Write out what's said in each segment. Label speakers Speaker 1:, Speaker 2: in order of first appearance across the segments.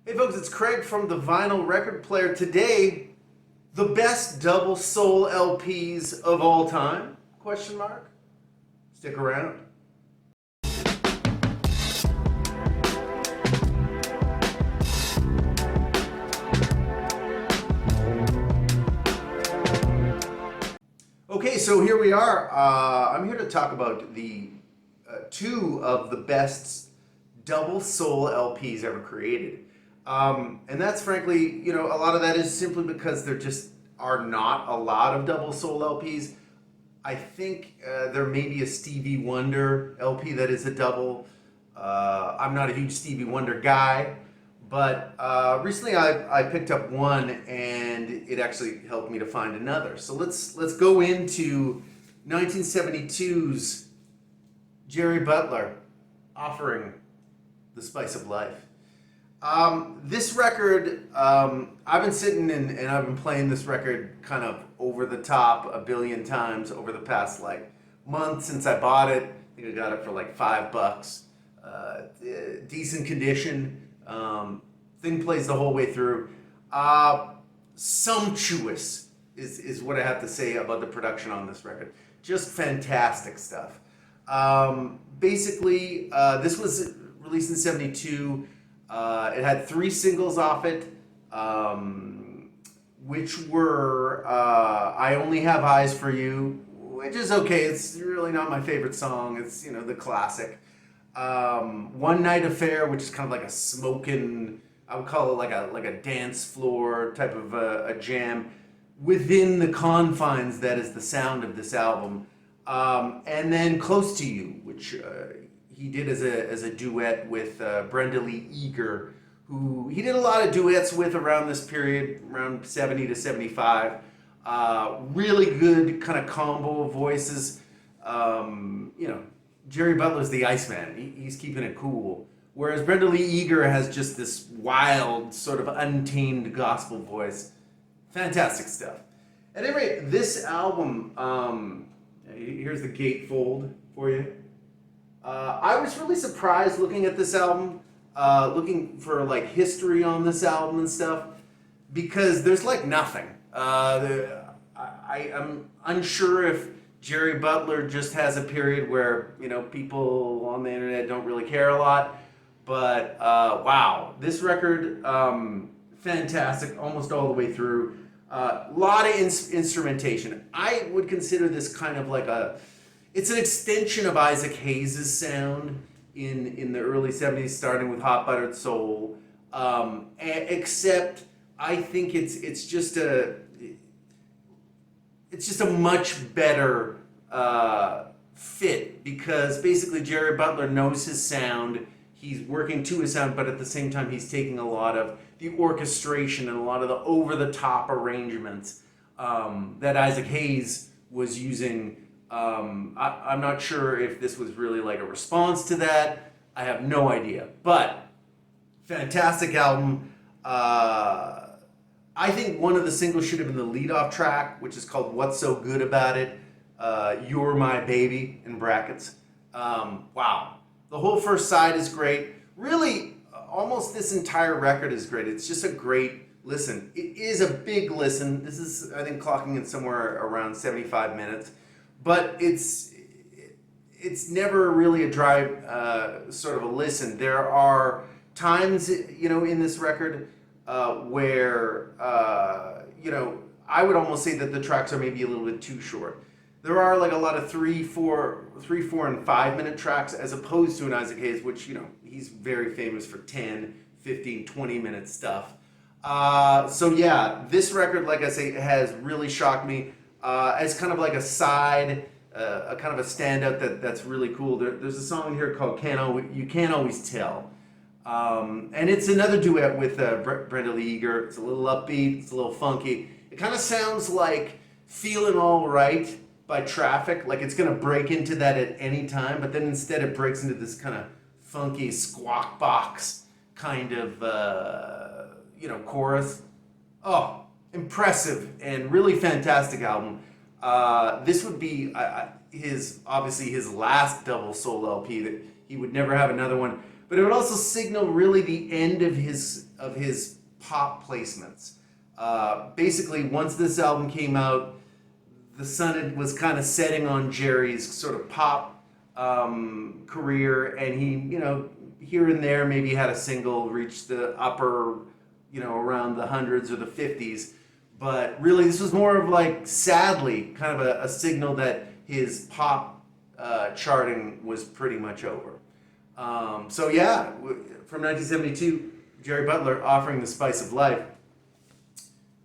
Speaker 1: Hey folks, it's Craig from the Vinyl Record Player. Today, the best double soul LPs of all time? Question mark. Stick around. Okay, so here we are. I'm here to talk about the two of the best double soul LPs ever created. And that's frankly, a lot of that is simply because there just are not a lot of double soul LPs. I think there may be a Stevie Wonder LP that is a double. I'm not a huge Stevie Wonder guy, but recently I picked up one and it actually helped me to find another. So let's go into 1972's Jerry Butler offering The Spice of Life. This record, I've been sitting and I've been playing this record kind of over the top a billion times over the past month since I bought it. I think I got it for $5. Decent condition. Thing plays the whole way through. Sumptuous is what I have to say about the production on this record. Just fantastic stuff. Basically, this was released in '72. It had 3 singles off it, which were I Only Have Eyes for You, which is okay. It's really not my favorite song. It's, the classic. One Night Affair, which is kind of like a smoking, I would call it like a dance floor type of a jam within the confines that is the sound of this album. And then Close to You, which he did as a duet with Brenda Lee Eager, who he did a lot of duets with around this period, around 70 to 75. Really good kind of combo of voices. Jerry Butler's the Iceman. He's keeping it cool. Whereas Brenda Lee Eager has just this wild, sort of untamed gospel voice. Fantastic stuff. At any rate, this album, here's the gatefold for you. I was really surprised looking at this album, looking for history on this album and stuff, because there's nothing. I'm unsure if Jerry Butler just has a period where people on the internet don't really care a lot, but wow, this record, fantastic, almost all the way through. Lot of instrumentation. I would consider this kind of it's an extension of Isaac Hayes' sound in the early 70s, starting with Hot Buttered Soul. Except I think it's just a much better fit, because basically Jerry Butler knows his sound. He's working to his sound, but at the same time he's taking a lot of the orchestration and a lot of the over-the-top arrangements that Isaac Hayes was using. I'm not sure if this was really a response to that. I have no idea. But fantastic album. I think one of the singles should have been the lead-off track, which is called What's So Good About It? You're My Baby, in brackets. Wow. The whole first side is great. Really, almost this entire record is great. It's just a great listen. It is a big listen. This is, I think, clocking in somewhere around 75 minutes. But it's never really a dry sort of a listen. There are times, in this record where, I would almost say that the tracks are maybe a little bit too short. There are a lot of 3, 4, and 5 minute tracks, as opposed to an Isaac Hayes, which, he's very famous for 10, 15, 20 minute stuff. So yeah, this record, like I say, has really shocked me as kind of a side, a kind of a standout that's really cool. There's a song here called You Can't Always Tell. And it's another duet with Brenda Lee Eager. It's a little upbeat, it's a little funky. It kind of sounds like Feeling All Right by Traffic, like it's going to break into that at any time, but then instead it breaks into this kind of funky squawk box kind of, chorus. Oh, impressive and really fantastic album. This would be his last double soul LP. That he would never have another one. but it would also signal really the end of his pop placements. Basically, once this album came out, the sun was kind of setting on Jerry's sort of pop career, and he, here and there maybe had a single reach the upper, around the hundreds or the 50s. But really, this was more of like, sadly, kind of a signal that his pop charting was pretty much over. So yeah, from 1972, Jerry Butler offering the spice of life.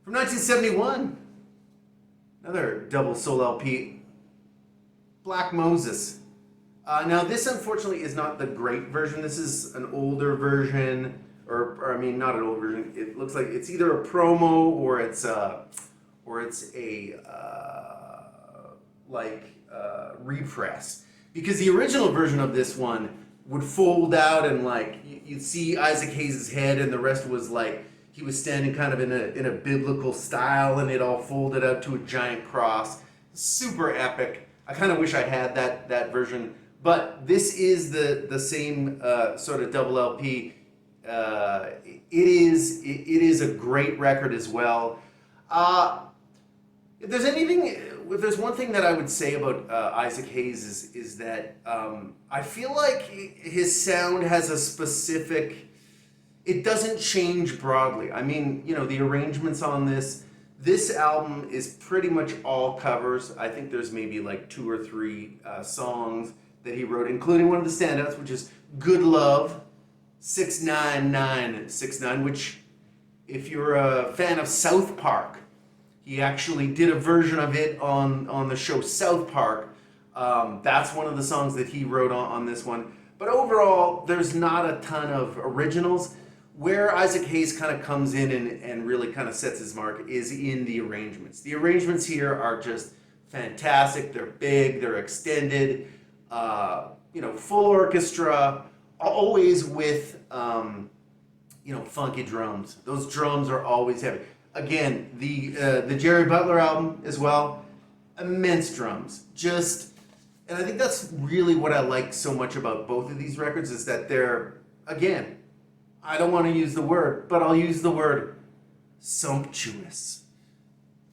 Speaker 1: From 1971, another double soul LP, Black Moses. Now this unfortunately is not the great version. This is an older version, or I mean not an old version. It looks like it's either a promo or it's a repress. Because the original version of this one would fold out and like you'd see Isaac Hayes' head, and the rest was like he was standing kind of in a biblical style, and it all folded out to a giant cross. Super epic. I kind of wish I had that version, but this is the same sort of double LP. It is a great record as well. If there's one thing that I would say about Isaac Hayes is that I feel like his sound has a specific. It doesn't change broadly. I mean, the arrangements on this album is pretty much all covers. I think there's maybe like 2 or 3 songs that he wrote, including one of the standouts, which is Good Love, 69969, which, if you're a fan of South Park, he actually did a version of it on the show South Park. That's one of the songs that he wrote on this one. But overall, there's not a ton of originals. Where Isaac Hayes kind of comes in and really kind of sets his mark is in the arrangements. The arrangements here are just fantastic. They're big, they're extended, full orchestra, always with, funky drums. Those drums are always heavy. Again, the Jerry Butler album as well, immense drums. And I think that's really what I like so much about both of these records is that they're, again, I don't want to use the word, but I'll use the word sumptuous.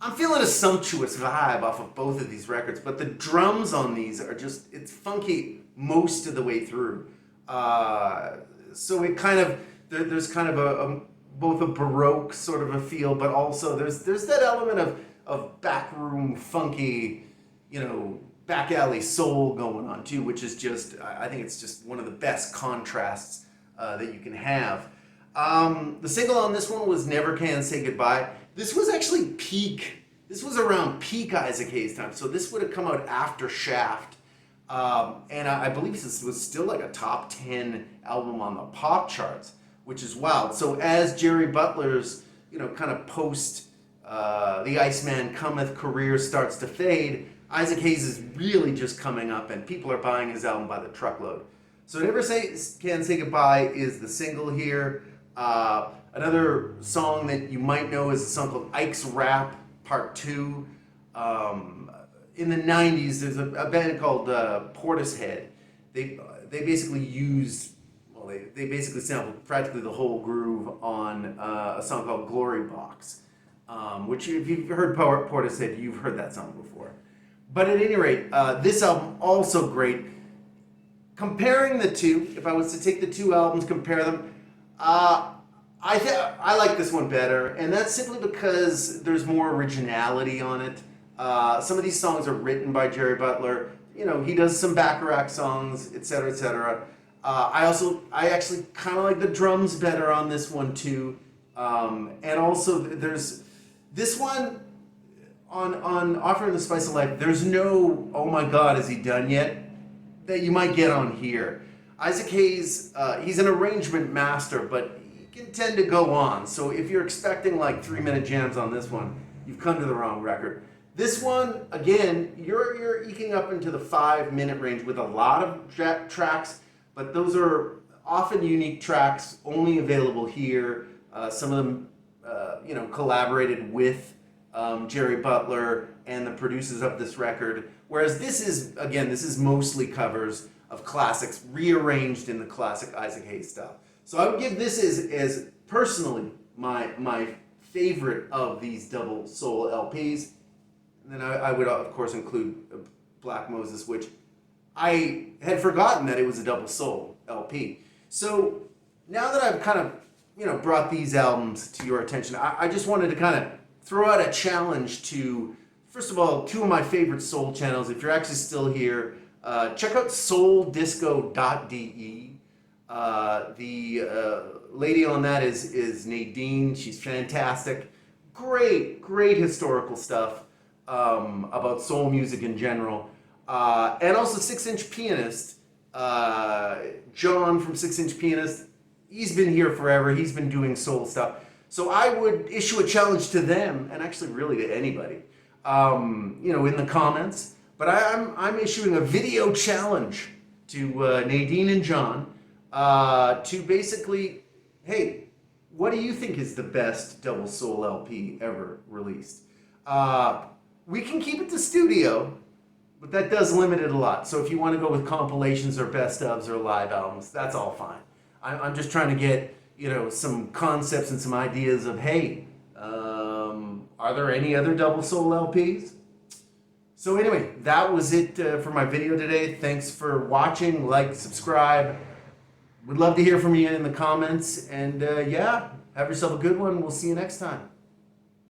Speaker 1: I'm feeling a sumptuous vibe off of both of these records, but the drums on these are it's funky most of the way through. So it kind of, there's kind of both a Baroque sort of a feel, but also there's that element of backroom funky, back alley soul going on too, which is I think it's just one of the best contrasts that you can have. The single on this one was Never Can Say Goodbye. This was actually this was around peak Isaac Hayes time, so this would have come out after Shaft. And I believe this was still like a top 10 album on the pop charts, which is wild. So as Jerry Butler's, kind of post The Iceman Cometh career starts to fade, Isaac Hayes is really just coming up, and people are buying his album by the truckload. So Never Can Say Goodbye is the single here. Another song that you might know is a song called Ike's Rap Part 2. In the 90s, there's a band called Portishead. They basically they basically sampled practically the whole groove on a song called Glory Box, which if you've heard Portishead, you've heard that song before. But at any rate, this album also great. Comparing the two, if I was to take the two albums, compare them, I like this one better, and that's simply because there's more originality on it. Some of these songs are written by Jerry Butler. He does some Bacharach songs, etc., etc. I actually kind of like the drums better on this one too, and also there's this one on Offering the Spice of Life. There's no "Oh my God, is he done yet?" that you might get on here. Isaac Hayes, he's an arrangement master, but he can tend to go on. So if you're expecting like 3-minute jams on this one, you've come to the wrong record. This one, again, you're eking up into the 5-minute range with a lot of tracks, but those are often unique tracks, only available here. Some of them, collaborated with Jerry Butler and the producers of this record. Whereas this is mostly covers. of classics rearranged in the classic Isaac Hayes style. So I would give this as personally my favorite of these double soul LPs. And then I would of course include Black Moses, which I had forgotten that it was a double soul LP. So now that I've kind of brought these albums to your attention, I just wanted to kind of throw out a challenge to, first of all, two of my favorite soul channels. If you're actually still here, check out souldisco.de. The lady on that is Nadine. She's fantastic. Great historical stuff about soul music in general. And also 6-inch Pianist, John from 6-inch Pianist. He's been here forever. He's been doing soul stuff. So I would issue a challenge to them, and actually really to anybody, in the comments. But I'm issuing a video challenge to Nadine and John to basically, hey, what do you think is the best double soul LP ever released? We can keep it to studio, but that does limit it a lot. So if you want to go with compilations or best ofs or live albums, that's all fine. I'm just trying to get some concepts and some ideas of, hey, are there any other double soul LPs? So anyway, that was it for my video today. Thanks for watching. Like, subscribe. Would love to hear from you in the comments. And yeah, have yourself a good one. We'll see you next time.